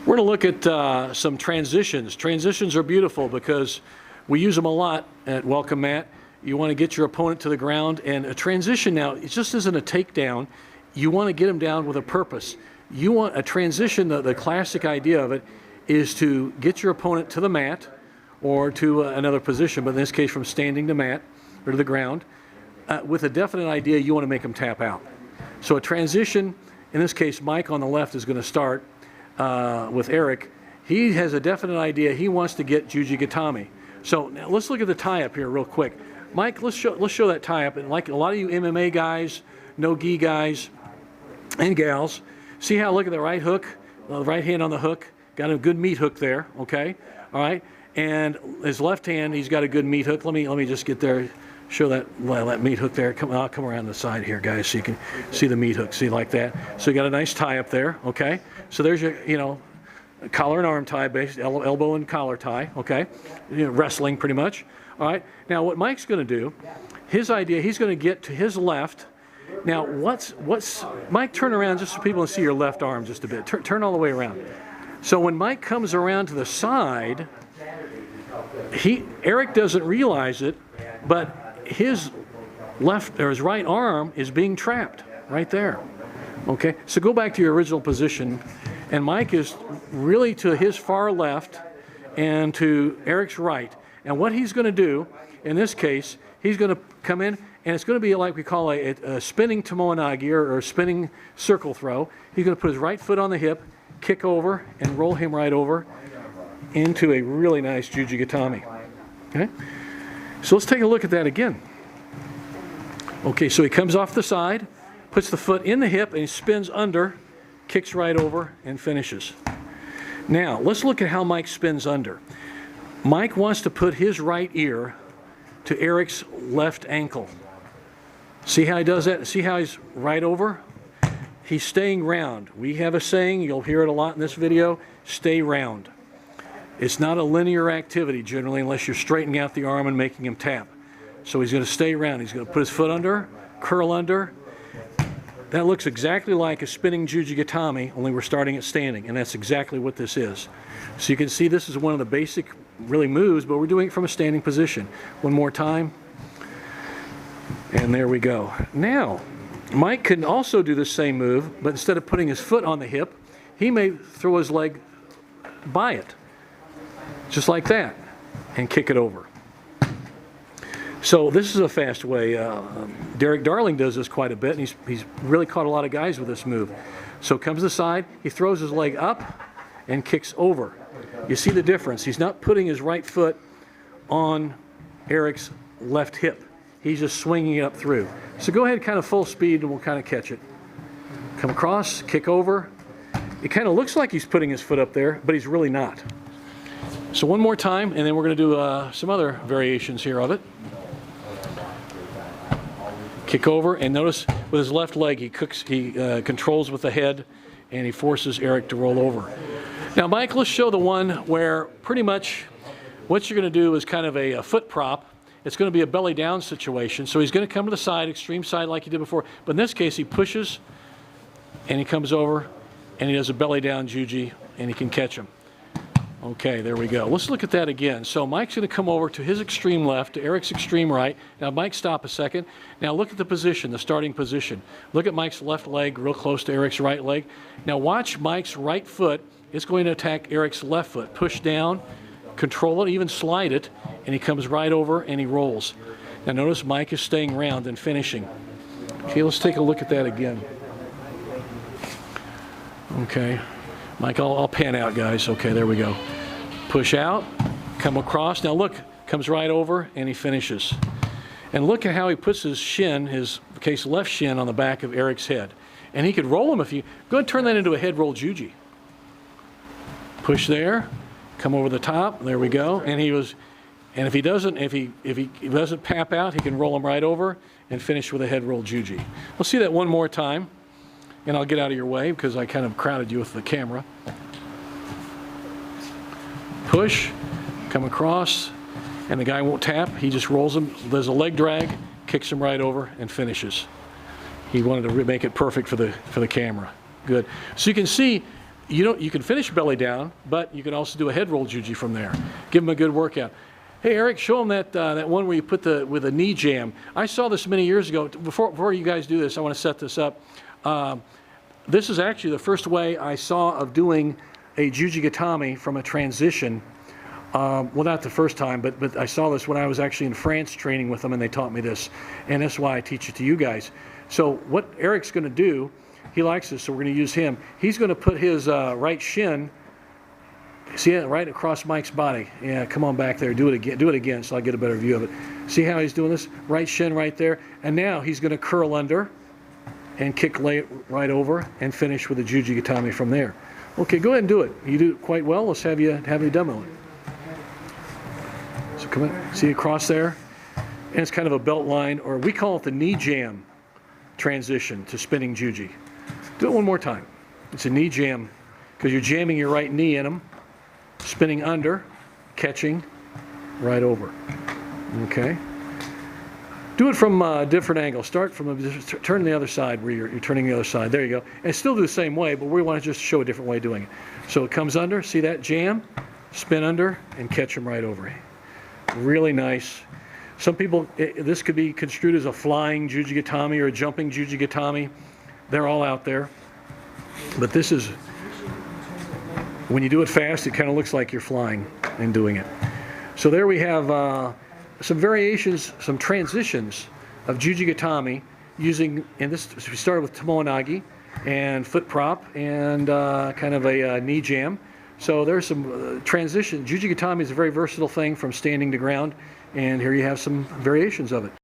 We're going to look at some transitions. Transitions are beautiful because we use them a lot at Welcome Mat. You want to get your opponent to the ground, and a transition now, it just isn't a takedown. You want to get them down with a purpose. You want a transition, the classic idea of it is to get your opponent to the mat or to another position, but in this case from standing to mat or to the ground, with a definite idea you want to make them tap out. So a transition, in this case Mike on the left is going to start with Aric. He has a definite idea. He wants to get JUJI Gatame. So now let's look at the tie-up here real quick. Mike, let's show that tie-up. And like a lot of you MMA guys, no-gi guys, and gals, see how, look at the right hook, the right hand on the hook, got a good meat hook there, okay? All right, and his left hand, he's got a good meat hook. Let me just get there, show that meat hook there. I'll come around the side here, guys, so you can see the meat hook, see like that. So you got a nice tie up there, okay? So there's your, collar and arm tie, basically, elbow and collar tie, okay? Wrestling pretty much. All right, now what Mike's going to do, his idea, he's going to get to his left. Now, Mike, turn around just so people can see your left arm just a bit. Turn all the way around. So when Mike comes around to the side, Aric doesn't realize it, but his left or his right arm is being trapped right there. Okay, so go back to your original position, and Mike is really to his far left and to Aric's right. And what he's going to do, in this case, he's going to come in, and it's going to be like we call a spinning tomoe-nage or a spinning circle throw. He's going to put his right foot on the hip, kick over, and roll him right over into a really nice JUJI Gatame. Okay? So let's take a look at that again. Okay, so he comes off the side, puts the foot in the hip, and he spins under, kicks right over, and finishes. Now, let's look at how Mike spins under. Mike wants to put his right ear to Aric's left ankle. See how he does that? See how he's right over? He's staying round. We have a saying, you'll hear it a lot in this video, stay round. It's not a linear activity generally unless you're straightening out the arm and making him tap. So he's going to stay round. He's going to put his foot under, curl under. That looks exactly like a spinning JUJI Gatame, only we're starting at standing, and that's exactly what this is. So you can see this is one of the basic really moves, but we're doing it from a standing position. One more time. And there we go. Now, Mike can also do the same move, but instead of putting his foot on the hip, he may throw his leg by it, just like that, and kick it over. So this is a fast way. Derek Darling does this quite a bit, and he's really caught a lot of guys with this move. So comes to the side, he throws his leg up and kicks over. You see the difference. He's not putting his right foot on Aric's left hip. He's just swinging it up through. So go ahead kind of full speed and we'll kind of catch it. Come across, kick over. It kind of looks like he's putting his foot up there, but he's really not. So one more time, and then we're going to do some other variations here of it. Kick over, and notice with his left leg he controls with the head, and he forces Aric to roll over. Now, Mike, let's show the one where pretty much what you're going to do is kind of a foot prop. It's going to be a belly down situation. So he's going to come to the side, extreme side like he did before. But in this case, he pushes, and he comes over, and he does a belly down JUJI, and he can catch him. Okay, there we go. Let's look at that again. So Mike's going to come over to his extreme left, to Aric's extreme right. Now, Mike, stop a second. Now, look at the position, the starting position. Look at Mike's left leg real close to Aric's right leg. Now, watch Mike's right foot. It's going to attack Aric's left foot. Push down, control it, even slide it, and he comes right over and he rolls. Now, notice Mike is staying round and finishing. Okay, let's take a look at that again. Okay. Mike, I'll pan out, guys. Okay, there we go. Push out, come across. Now look, comes right over, and he finishes. And look at how he puts his shin, his left shin, on the back of Aric's head. And he could roll him if you go ahead and turn that into a head roll JUJI. Push there, come over the top. There we go. And if he doesn't pap out, he can roll him right over and finish with a head roll JUJI. We'll see that one more time. And I'll get out of your way because I kind of crowded you with the camera. Push, come across, and the guy won't tap. He just rolls him, does a leg drag, kicks him right over, and finishes. He wanted to make it perfect for the camera. Good. So you can see you can finish belly down, but you can also do a head roll juji from there. Give them a good workout. Hey, Eric, show them that one where you put with a knee jam. I saw this many years ago. Before you guys do this, I want to set this up. This is actually the first way I saw of doing a JUJI GATAME from a transition. Well, not the first time, but I saw this when I was actually in France training with them, and they taught me this. And that's why I teach it to you guys. So what Eric's going to do, he likes this, so we're going to use him. He's going to put his right shin, see it right across Mike's body. Yeah, come on back there. Do it again so I get a better view of it. See how he's doing this? Right shin right there. And now he's going to curl under and kick right over and finish with a JUJI GATAME from there. Okay, go ahead and do it. You do it quite well. Let's have you demo it. So come in, see across there? And it's kind of a belt line, or we call it the knee jam transition to spinning JUJI. Do it one more time. It's a knee jam because you're jamming your right knee in them, spinning under, catching, right over. Okay? Do it from a different angle. Start from turn the other side where you're turning the other side. There you go. And still do the same way, but we want to just show a different way of doing it. So it comes under, see that jam, spin under, and catch them right over. Really nice. Some people, this could be construed as a flying JUJI GATAME or a jumping JUJI GATAME. They're all out there. But this is, when you do it fast, it kind of looks like you're flying and doing it. So there we have some variations, some transitions of JUJI GATAME using, and this, we started with tomoe-nage and foot prop and kind of a knee jam. So there's some transition. JUJI GATAME is a very versatile thing from standing to ground, and here you have some variations of it.